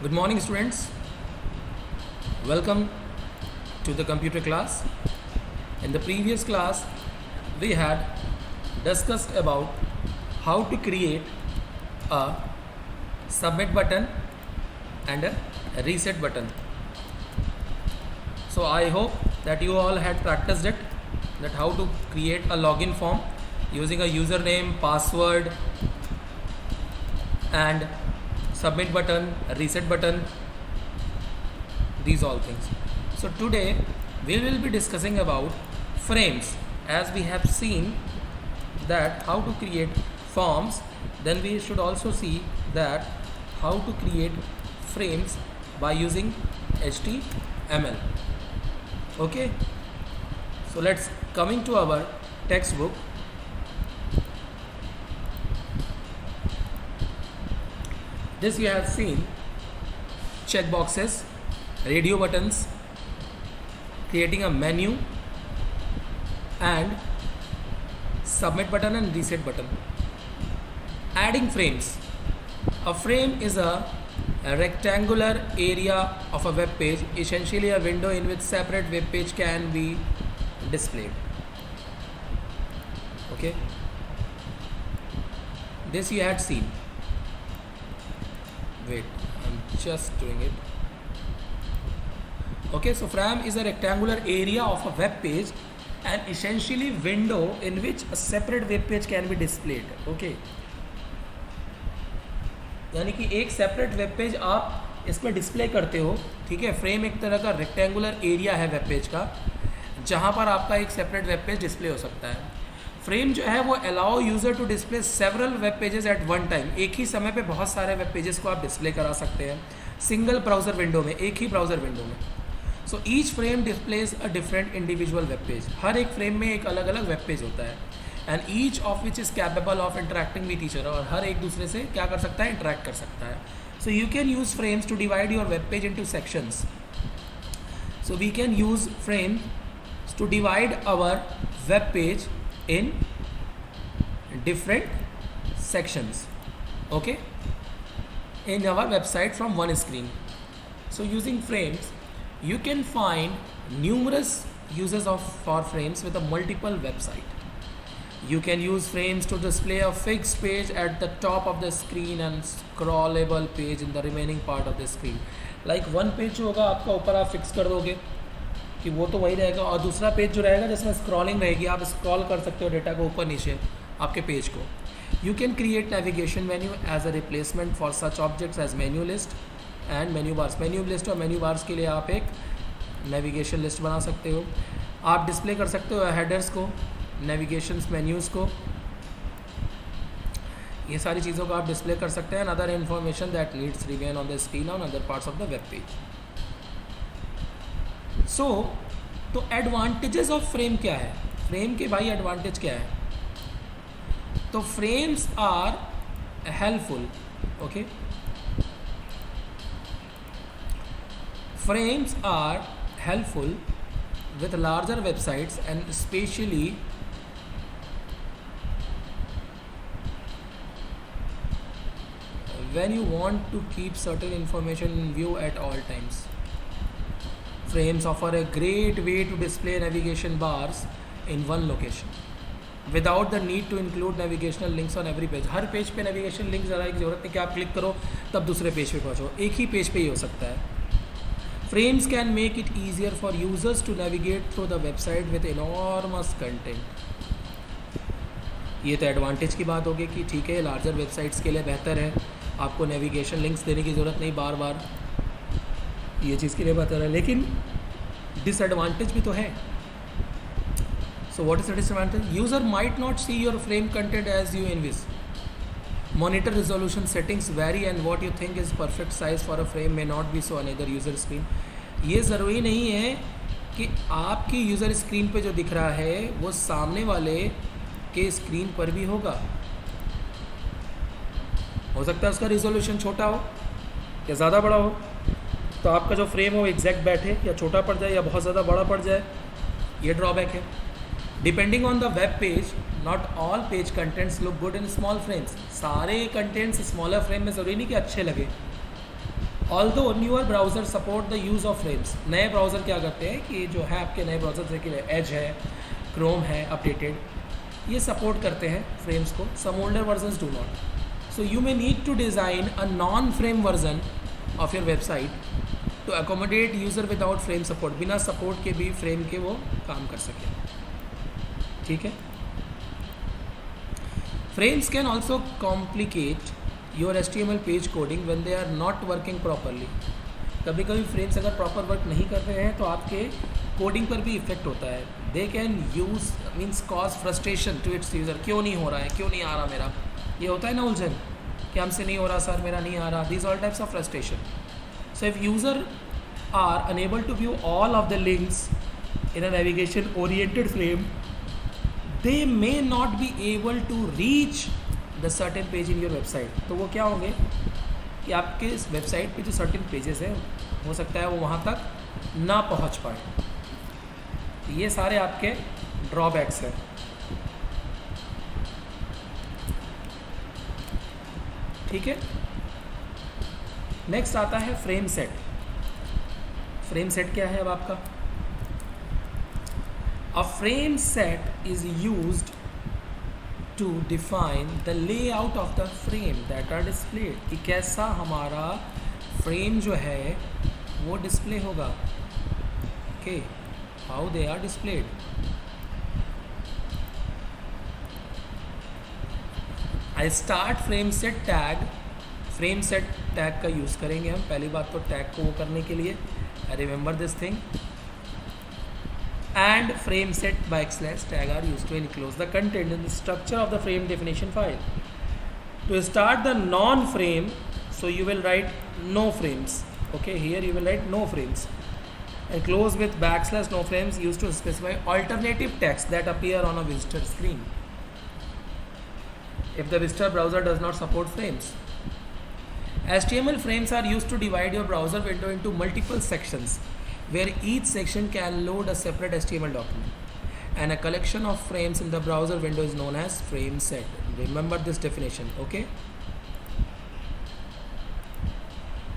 Good morning, students. Welcome to the computer class. In the previous class, we had discussed about how to create a submit button and a reset button. So I hope that you all had practiced it, that how to create a login form using a username, password, and submit button, a reset button, these all things. So today we will be discussing about frames, as we have seen that how to create forms. Then we should also see that how to create frames by using HTML. Okay, so let's coming to our textbook. This you have seen check boxes, radio buttons, creating a menu, and submit button and reset button. Adding frames. A frame is a rectangular area of a web page, essentially a window in which separate web page can be displayed. Okay, this you had seen. Wait, I'm just doing it. Okay, so frame is a rectangular area of a web page and essentially window in which a separate web page can be displayed. Okay, यानी कि एक separate web page आप इसमें display करते हो. ठीक है, frame एक तरह का रेक्टेंगुलर एरिया है वेब पेज का, जहाँ पर आपका एक सेपरेट वेब पेज डिस्प्ले हो सकता है. फ्रेम जो है वो allow user to display several web pages at one time. एक ही समय पे बहुत सारे वेब पेजेस को आप डिस्प्ले करा सकते हैं सिंगल ब्राउज़र विंडो में, एक ही ब्राउज़र विंडो में. So each frame displays a different individual web page. हर एक फ्रेम में एक अलग अलग वेब पेज होता है. And each of which is capable of interacting with each other. और हर एक दूसरे से क्या कर सकता है, इंटरेक्ट कर सकता है. So you can use frames to divide your web page into sections. So we can use frames to divide our web page in different sections, okay, in our website from one screen. So using frames you can find numerous uses for frames with a multiple website. You can use frames to display a fixed page at the top of the screen and scrollable page in the remaining part of the screen. Like one page जो होगा आपका ऊपर आप fix कर दोगे कि वो तो वही रहेगा, और दूसरा पेज जो रहेगा जिसमें स्क्रॉलिंग रहेगी, आप स्क्रॉल कर सकते हो डेटा को ऊपर नीचे आपके पेज को. You can create navigation menu as a replacement for such objects as menu list and menu bars. Menu list और मेन्यू बार्स के लिए आप एक नेविगेशन लिस्ट बना सकते हो. आप डिस्प्ले कर सकते हो हेडर्स को, नेविगेशन मेन्यूज़ को, ये सारी चीज़ों को आप डिस्प्ले कर सकते हैं. Other information that needs remain on the screen on other parts of the web page. So तो एडवांटेजेस ऑफ फ्रेम क्या है, फ्रेम के भाई एडवांटेज क्या है. तो frames are helpful. Okay, frames are helpful with larger websites and especially when you want to keep certain information in view at all times. Frames offer a great way to display navigation bars in one location without the need to include navigational links on every page. Her page पे navigation link ज़रा की ज़रूरत नहीं कि आप click करो तब दूसरे पेज पे पहुँचो, एक ही पेज पे ही हो सकता है. Frames can make it easier for users to navigate through the website with enormous content. ये तो एडवांटेज की बात होगी कि ठीक है, लार्जर वेबसाइट्स के लिए बेहतर है, आपको नेविगेशन लिंक्स देने की ज़रूरत नहीं बार बार, ये चीज़ के लिए बेहतर है. लेकिन डिसएडवांटेज भी तो है. So what is the disadvantage? User might not see your frame content as you envisage. Monitor resolution settings vary and what you think is perfect size for a frame may not be so on either user screen. ये ज़रूरी नहीं है कि आपकी user screen पे जो दिख रहा है वो सामने वाले के स्क्रीन पर भी होगा. हो सकता है उसका रिजोल्यूशन छोटा हो या ज़्यादा बड़ा हो, तो आपका जो फ्रेम हो एग्जैक्ट बैठे या छोटा पड़ जाए या बहुत ज़्यादा बड़ा पड़ जाए, ये ड्रॉबैक है. Depending on the web page, not all page contents look good in small frames. सारे कंटेंट्स स्मॉलर फ्रेम में ज़रूरी नहीं कि अच्छे लगे. Although newer browser support the use of frames, नए ब्राउज़र क्या करते हैं कि जो है आपके नए ब्राउज़र जैसे एज है, क्रोम है अपडेटेड, ये सपोर्ट करते हैं फ्रेम्स को, some older versions do not. So you may need to design a non frame version of your website to accommodate user without frame support, बिना सपोर्ट के भी फ्रेम के वो काम कर सकें, ठीक है। Frames can also complicate your HTML page coding when they are not working properly. कभी कभी फ्रेम्स अगर प्रॉपर वर्क नहीं कर रहे हैं तो आपके कोडिंग पर भी इफेक्ट होता है। They can use means cause frustration to its user, क्यों नहीं हो रहा है, क्यों नहीं आ रहा मेरा, ये होता है ना उलझन कि हमसे नहीं हो रहा सर, मेरा नहीं आ रहा, these all types of frustration. So if user are unable to view all of the links in a navigation oriented frame, they may not be able to reach the certain page in your website। तो वो क्या होंगे कि आपके इस website पे जो certain pages हैं हो सकता है वो वहाँ तक ना पहुँच पाए। तो ये सारे आपके ड्रॉबैक्स हैं। ठीक है, नेक्स्ट आता है फ्रेम सेट। फ्रेम सेट क्या है अब आपका? A frame set is used to define the layout of the frame that are displayed, कि कैसा हमारा फ्रेम जो है वो डिस्प्ले होगा। okay, how they are displayed। I start frame set tag, frame set tag का यूज़ करेंगे हम। पहली बात तो टैग को वो करने के लिए remember this thing, and frame set \tag are used to enclose the content in the structure of the frame definition file. To start the non-frame, so you will write no frames. Okay, here you will write no frames and close with \no frames used to specify alternative text that appear on a visitor screen if the visitor browser does not support frames. HTML frames are used to divide your browser window into multiple sections where each section can load a separate HTML document, and a collection of frames in the browser window is known as frame set. Remember this definition, okay?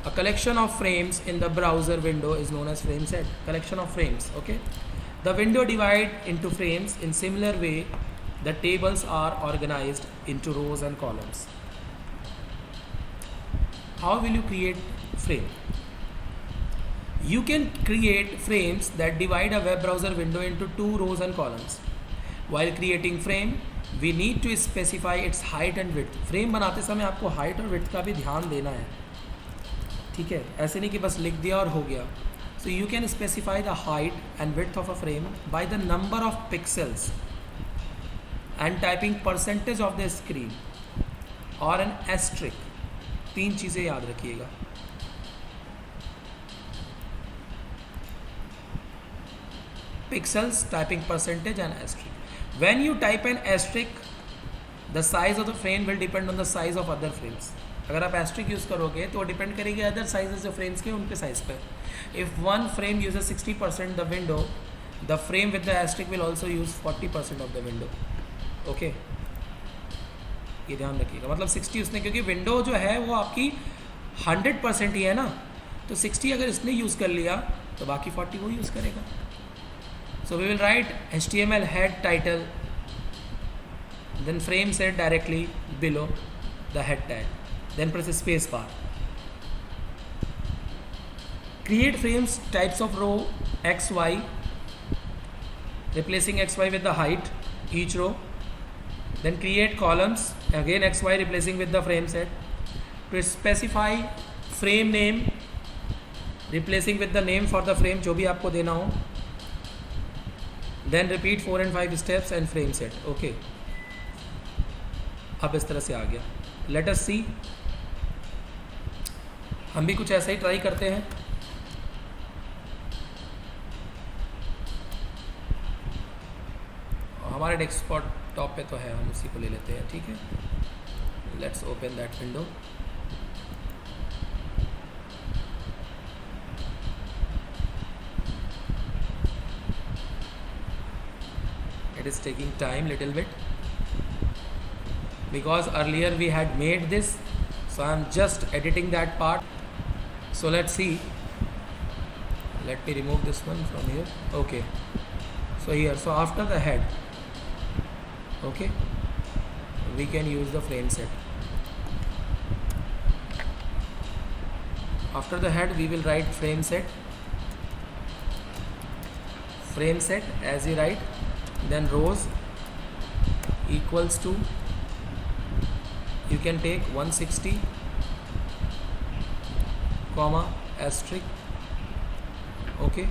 A collection of frames in the browser window is known as frame set. Collection of frames, okay? The window divided into frames. In similar way, the tables are organized into rows and columns. How will you create frame? You can create frames that divide a web browser window into 2 rows and columns. While creating frame, we need to specify its height and width. Frame बनाते समय आपको height और width का भी ध्यान देना है, ठीक है? ऐसे नहीं कि बस लिख दिया और हो गया। So you can specify the height and width of a frame by the number of pixels and typing percentage of the screen or an asterisk। 3 चीज़ें याद रखिएगा। Pixels, typing percentage and asterisk. When you type an asterisk, the size of the frame will depend on the size of other frames। अगर आप asterisk use करोगे तो depend करेगी other sizes जो frames के उनके साइज पर। If one frame uses 60% the window, the frame with the asterisk will also use 40% of the window। okay? ये ध्यान रखिएगा, मतलब 60 उसने, क्योंकि विंडो जो है वो आपकी 100% ही है ना, तो 60 अगर इसने यूज़ कर लिया तो बाकी 40 वो यूज़ करेगा। So we will write HTML head title, then frame set directly below the head tag, then press space bar. Create frames types of row XY, replacing XY with the height each row. Then create columns, again XY replacing with the frame set. To specify frame name, replacing with the name for the frame जो भी आपको देना हो। Then repeat 4 and 5 steps and frame set, okay? अब इस तरह से आ गया। Let us see, हम भी कुछ ऐसा ही ट्राई करते हैं। हमारे डेस्कटॉप पे तो है, हम उसी को ले लेते हैं, ठीक है? Let's open that window. It is taking time little bit because earlier we had made this, so I am just editing that part So let's see. Let me remove this one from here. Okay. So here, so after the head, okay, we can use the frame set. After the head, we will write frame set. Frame set as you write, then rows equals to, you can take 160 comma asterisk, okay,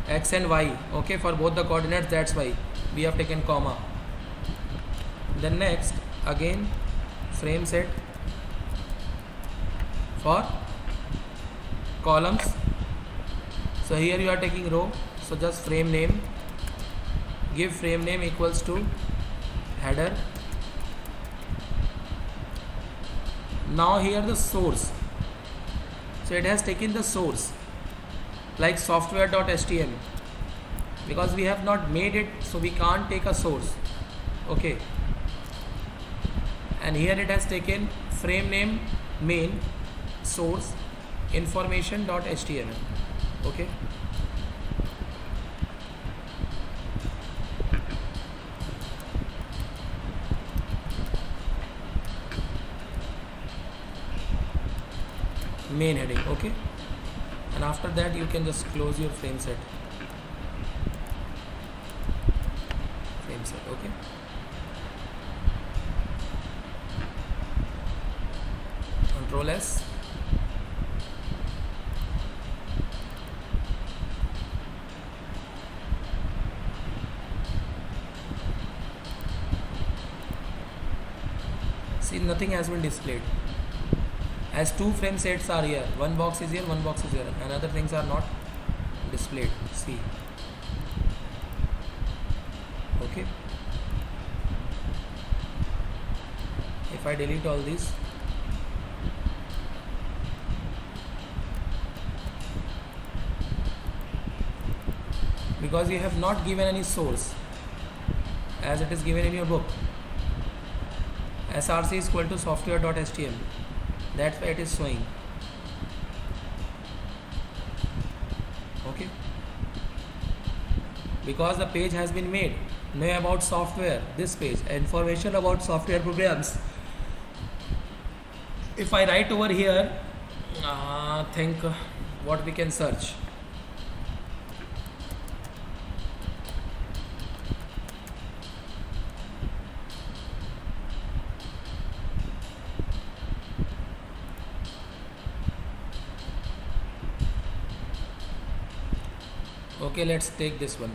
x and y, okay, for both the coordinates, that's why we have taken comma. Then next again frame set for columns. So here you are taking row, so just frame name, give frame name equals to header. Now here the source, so it has taken the source like software.html, because we have not made it, so we can't take a source, okay. And here it has taken frame name main source information.html, okay. Main heading, okay. And after that you can just close your frame set, okay. Control S. See, nothing has been displayed, as two frame sets are here, one box is here, one box is here, and other things are not displayed. See, okay. If I delete all these, because you have not given any source as it is given in your book, src is equal to software.html, that's why it is showing, okay. Because the page has been made, know about software, this page, information about software programs. If I write over here, think what we can search. Okay, let's take this one.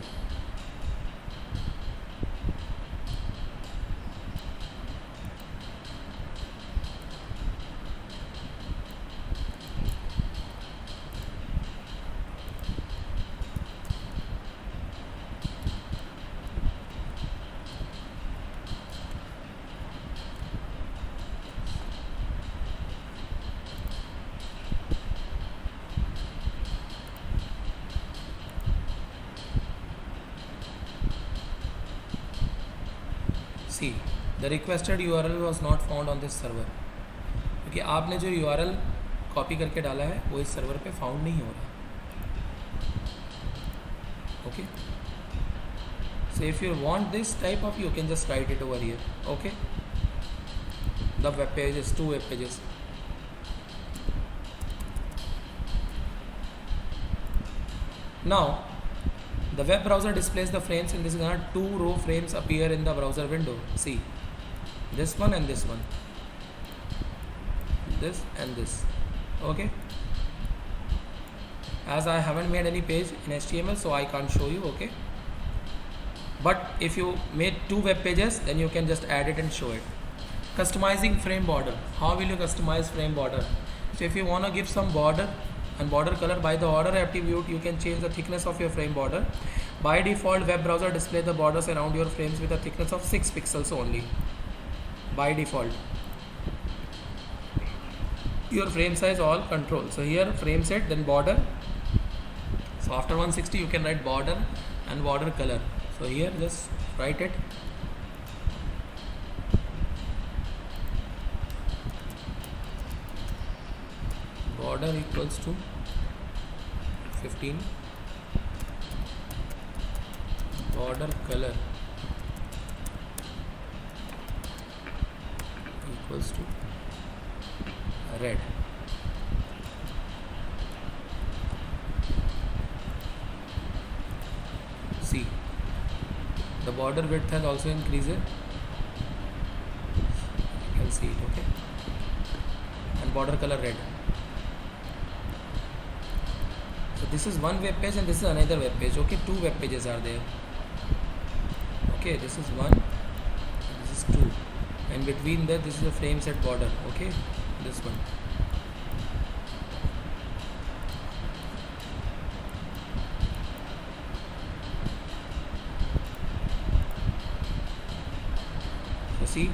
See, the requested URL was not found on this server, क्योंकि आपने जो URL copy करके डाला है वो इस server पे found नहीं हो रहा, okay. So if you want this type of, you can just write it over here, okay. The web pages, two web pages. Now the web browser displays the frames in this manner. Two row frames appear in the browser window. See, this one and this one, this and this, okay. As I haven't made any page in HTML, so I can't show you, okay. But if you made two web pages, then you can just add it and show it. Customizing frame border. How will you customize frame border? So if you want to give some border and border color, by the order attribute you can change the thickness of your frame border. By default, web browser displays the borders around your frames with a thickness of 6 pixels only, by default. Your frame size all control. So here frame set, then border. So after 160 you can write border and border color. So here just write it. border equals to 15, border color equals to red. See, the border width has also increased. You can see it, okay? And border color red. So this is one web page and this is another web page. Okay, two web pages are there. Okay, this is one, this is two, and between that this is a frame set border. Okay, this one. So see,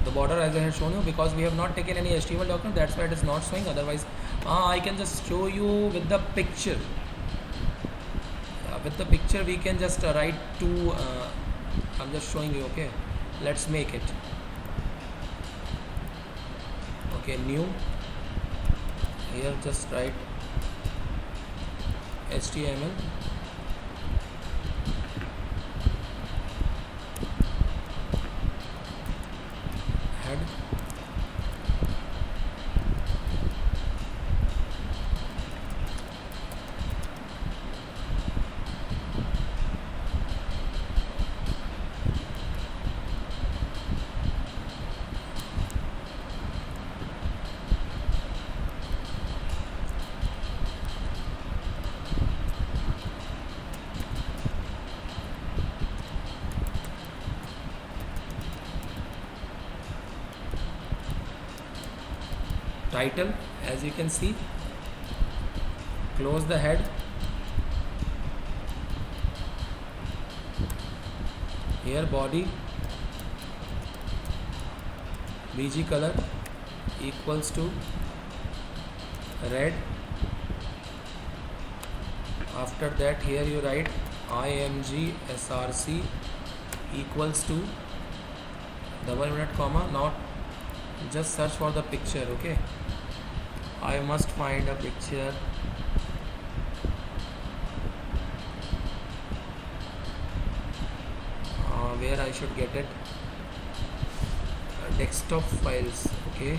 the border as I have shown you, because we have not taken any HTML document, that's why it is not showing. Otherwise I can just show you with the picture. With the picture we can just write to I'm just showing you. Okay, let's make it. Okay, new, here just write HTML head, title, as you can see, close the head, here body, BG color equals to red. After that here you write img src equals to double minute comma. Now just search for the picture. Okay, I must find a picture. Where I should get it? Desktop files. Okay,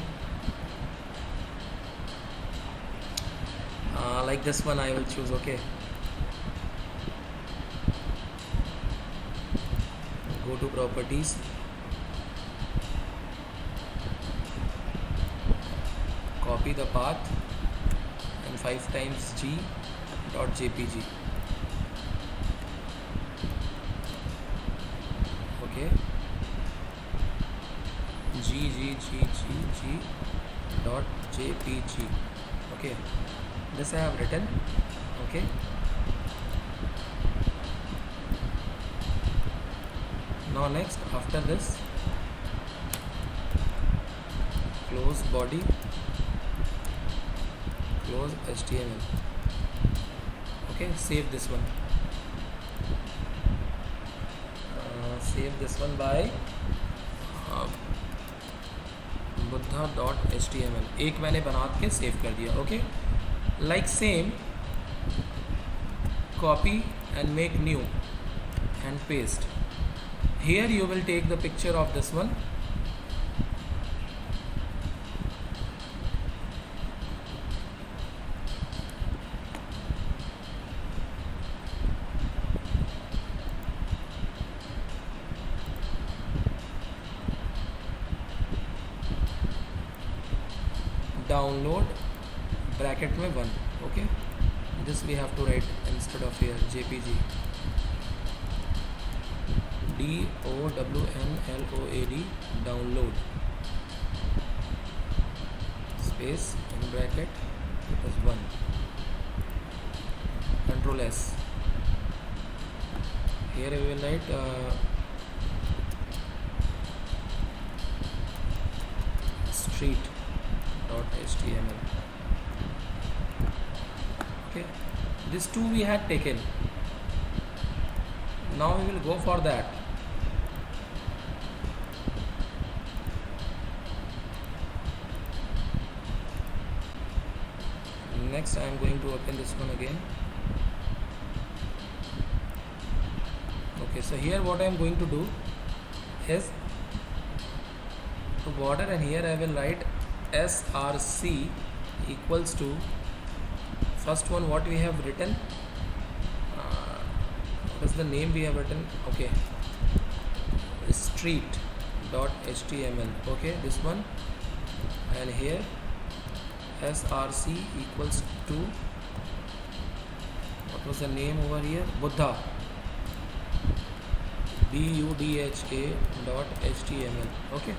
like this one I will choose. Okay, go to properties, copy the path and 5 times g.jpg. Okay, g.jpg. Okay, this I have written. Okay, now next, after this, close body, close HTML. Okay, save this one. Save this one by buddha.html. एक मैंने बना के save कर दिया. Okay, like same, copy and make new and paste. Here you will take the picture of this one. Download bracket में 1. Okay, this we have to write instead of here jpg. download, download, space in bracket it is 1. Control S. Here we will write street.html. Okay, this two we had taken. Now we will go for that. Next I am going to open this one again. Okay, so here what I am going to do is to border, and here I will write SRC equals to, first one what we have written, what is the name we have written, okay, street.html, okay, this one, and here SRC equals to, what was the name over here, Buddha, BUDHA dot HTML, okay,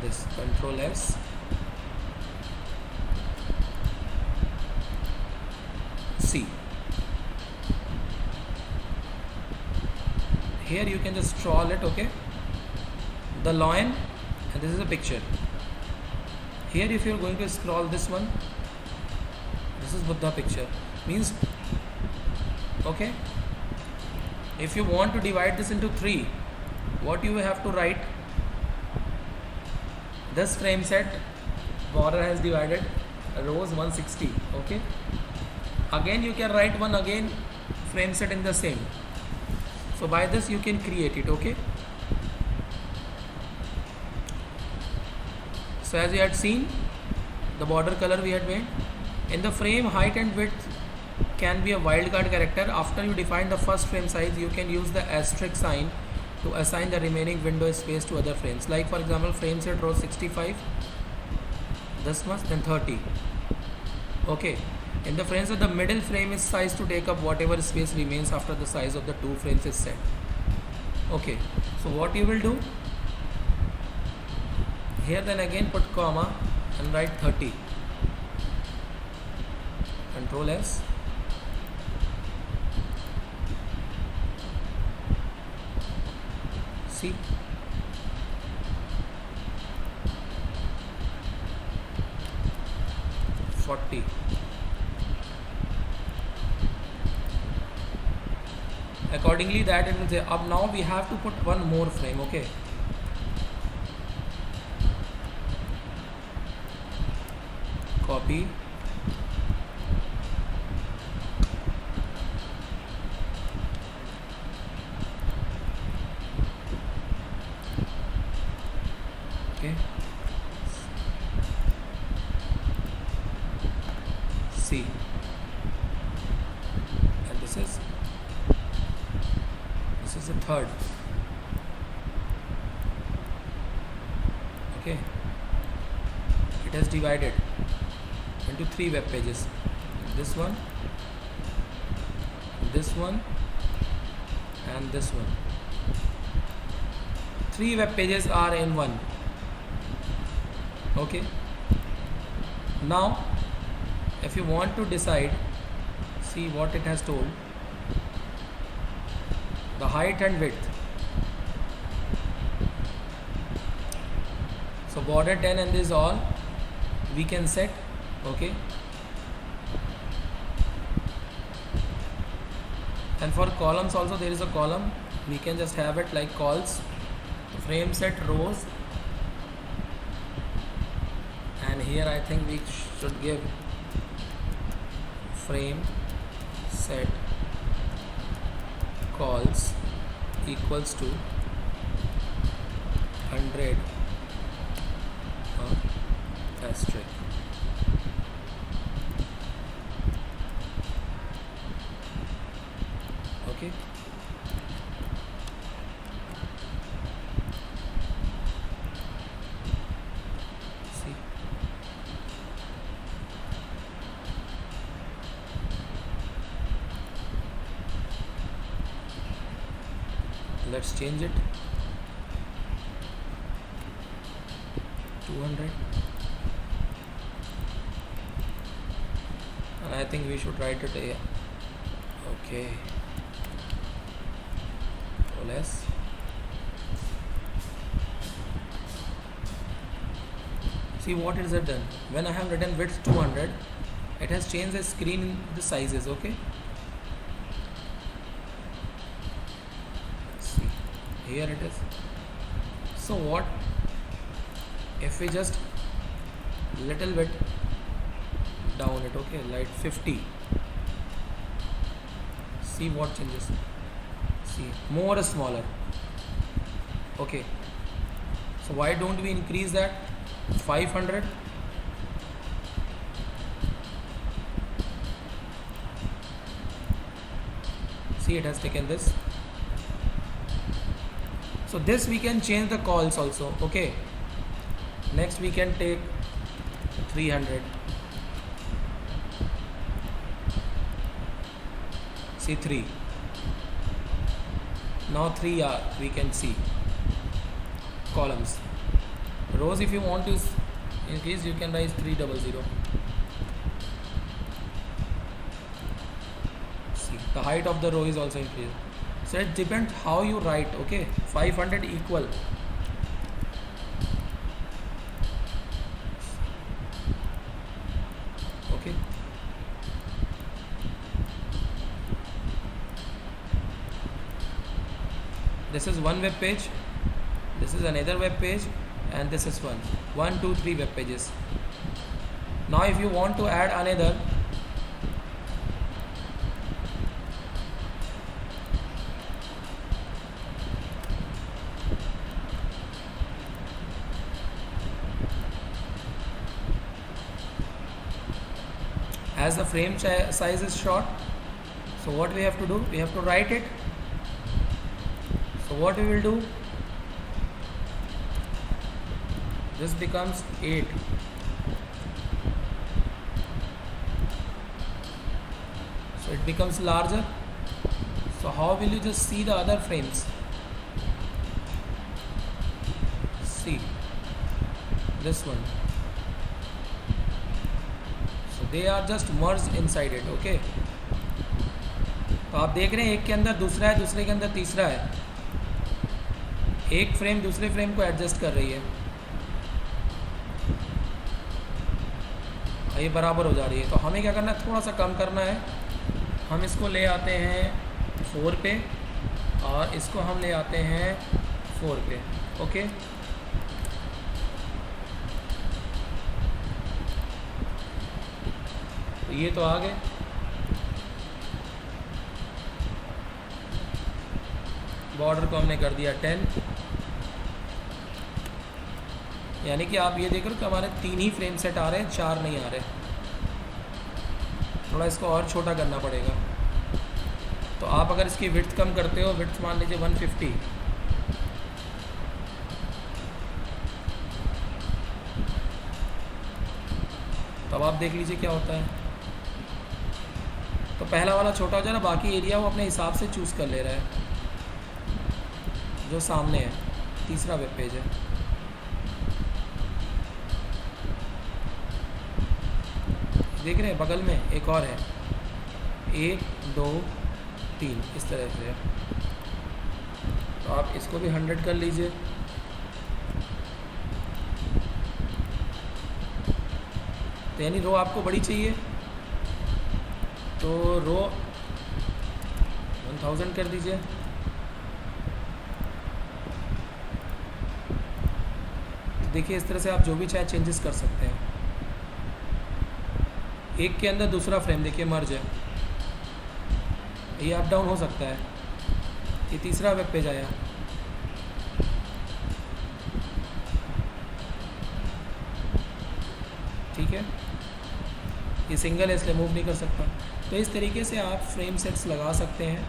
this, Control S, C. Here you can just scroll it, okay, the lion, and this is a picture. Here if you are going to scroll this one, this is Buddha picture, means, okay, if you want to divide this into 3, what you have to write, this frame set border has divided rows 160, okay, again you can write one again frame set in the same, so by this you can create it, okay. So as you had seen, the border color we had made, in the frame height and width can be a wildcard character. After you define the first frame size, you can use the asterisk sign to assign the remaining window space to other frames, like for example frame set row 65, this much, then 30, okay. In the frame set, the middle frame is sized to take up whatever space remains after the size of the 2 frames is set, okay. So what you will do here, then again put comma and write 30, Control S, C, (40). Accordingly that it will say, up now we have to put one more frame, okay. Copy, okay, C, and this is the third, okay. It has divided into 3 web pages, this one, and this one. 3 web pages are in one, okay. Now if you want to decide, see what it has told, the height and width. So border 10 and this all we can set, okay. And for columns also there is a column, we can just have it like calls, frame set rows, and here I think we should give frame set calls equals to 100 asterisk, okay. See, let's change it, 200, and I think we should write it here, okay. Less, see what is it done, when I have written width 200, it has changed the screen, the sizes, okay. See, here it is. So what if we just little bit down it. Okay, light 50. See what changes. See, more or smaller. Okay, so why don't we increase that? 500. See, it has taken this. So this we can change the calls also. Okay, next we can take 300. See, 3. Now 3 are, we can see columns. Rows, if you want to increase, you can raise 300. See, the height of the row is also increased. So it depends how you write. Okay, 500 equal. Okay, this is one web page, this is another web page, and this is one, two, three web pages. Now if you want to add another, as the frame size is short, so what we have to do, we have to write it. So what we will do, this becomes 8. So it becomes larger. So how will you just see the other frames? See, this one. So they are just merged inside it. Okay, तो आप देख रहे हैं एक के अंदर दूसरा है, दूसरे के अंदर तीसरा है, एक फ्रेम दूसरे फ्रेम को एडजस्ट कर रही है, ये बराबर हो जा रही है। तो हमें क्या करना है, थोड़ा सा कम करना है। हम इसको ले आते हैं 4 पे और इसको हम ले आते हैं 4 पे। ओके, तो ये तो आ गए। बॉर्डर को हमने कर दिया 10, यानी कि आप ये देख रहे हो कि हमारे 3 ही फ्रेम सेट आ रहे हैं, 4 नहीं आ रहे। थोड़ा इसको और छोटा करना पड़ेगा। तो आप अगर इसकी विड्थ कम करते हो, विड्थ मान लीजिए 150, तो अब आप देख लीजिए क्या होता है। तो पहला वाला छोटा हो जा रहा, बाकी एरिया वो अपने हिसाब से चूज़ कर ले रहा है। जो सामने है, तीसरा वेब पेज है, देख रहे हैं बगल में एक और है, 1 2 3 इस तरह से है। तो आप इसको भी 100 कर लीजिए। तो यानी रो आपको बड़ी चाहिए, तो रो 1000 कर दीजिए। तो देखिए इस तरह से आप जो भी चाहे चेंजेस कर सकते हैं। एक के अंदर दूसरा फ्रेम देखिए मर्ज है, ये अप डाउन हो सकता है। ये तीसरा वेब पेज आया, ठीक है, ये सिंगल है इसलिए मूव नहीं कर सकता। तो इस तरीके से आप फ्रेम सेट्स लगा सकते हैं,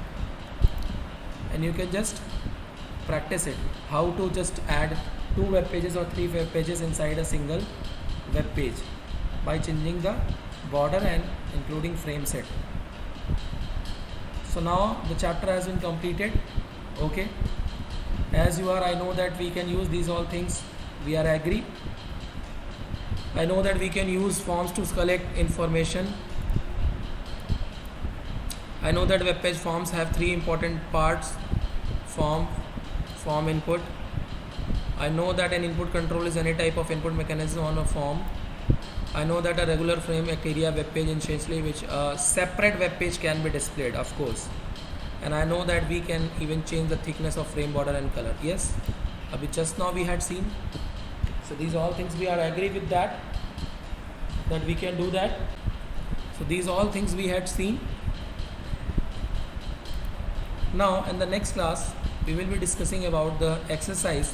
and you can just practice it, how to just add 2 web pages or 3 web pages inside a single web page by changing the border and including frame set. So now the chapter has been completed. Okay, as you are, I know that we can use these all things, we are agree. I know that we can use forms to collect information. I know that web page forms have 3 important parts: form input. I know that an input control is any type of input mechanism on a form. I know that a regular frame area web page essentially which a separate web page can be displayed, of course. And I know that we can even change the thickness of frame border and color. Yes, just now we had seen. So these all things we are agree with that we can do that. So these all things we had seen. Now in the next class we will be discussing about the exercise,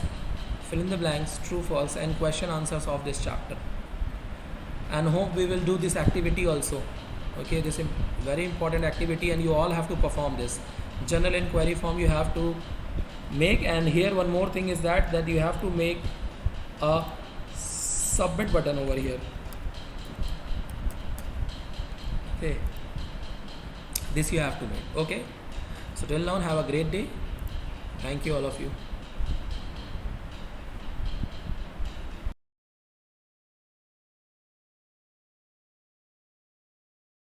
fill in the blanks, true, false and question answers of this chapter, and hope we will do this activity also. Okay, this is very important activity and you all have to perform this. General inquiry form you have to make, and here one more thing is that you have to make a submit button over here. Okay, this you have to make. Okay, so till now have a great day. Thank you all of you.